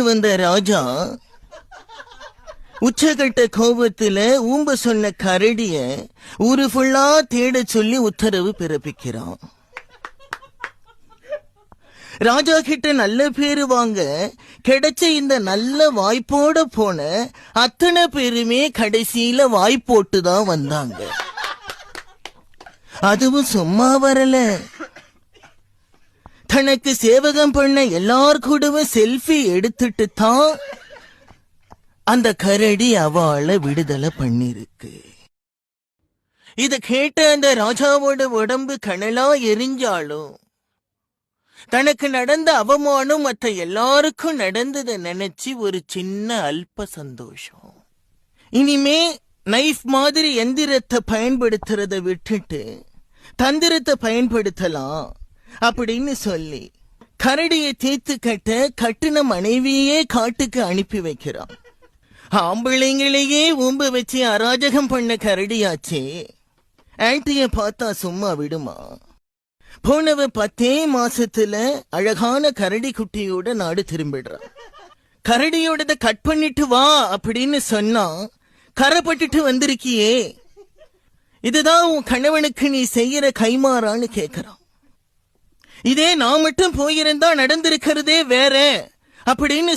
வந்த ராஜா உச்சகட்ட கோபத்துல ஊம்ப சொன்ன கரடிய ஊரு ஃபுல்லா தேட சொல்லி உத்தரவு பிறப்பிக்கிறான். ராஜா கிட்ட நல்ல பேரு வாங்க கிடைச்ச இந்த நல்ல வாய்ப்போட போன அத்தனை பேருமே கடைசியில வாய்ப்போட்டு தான் வந்தாங்க. அதுவும் சும்மா வரல, தனக்கு சேவகம் பண்ண எல்லார் கூடவும் செல்ஃபி எடுத்துட்டு தான் அந்த கரடி அவளை விடுதலை பண்ணிருக்கு. இத கேட்ட அந்த ராஜாவோட உடம்பு கனலா எரிஞ்சாலும் தனக்கு நடந்த அவமானம் மற்ற எல்லாருக்கும் நடந்ததை நினைச்சு ஒரு சின்ன அல்ப சந்தோஷம். இனிமே நைஃப் மாதிரி எந்திரத்தை பயன்படுத்துறத விட்டுட்டு தந்திரத்தை பயன்படுத்தலாம் அப்படின்னு சொல்லி கரடியை தீர்த்து கட்டின மனைவியே காட்டுக்கு அனுப்பி வைக்கிறான். ஆம்பிள்ளைங்களையே ஊம்ப வச்சு அராஜகம் பண்ண கரடியாச்சே, ஆன்டிய பார்த்தா சும்மா விடுமா? போனவ 10 மாசத்துல அழகான கரடி குட்டியோட நாடு திரும்பிடுறான். கரடியோடத கட் பண்ணிட்டு வா அப்படின்னு சொன்னா கரைப்பட்டுட்டு வந்திருக்கியே, இதுதான் உன் கணவனுக்கு நீ செய்யற கைமாறான்னு கேக்குறான். இதே நான் மட்டும் போயிருந்தா நடந்திருக்கிறதே வேற அப்படின்னு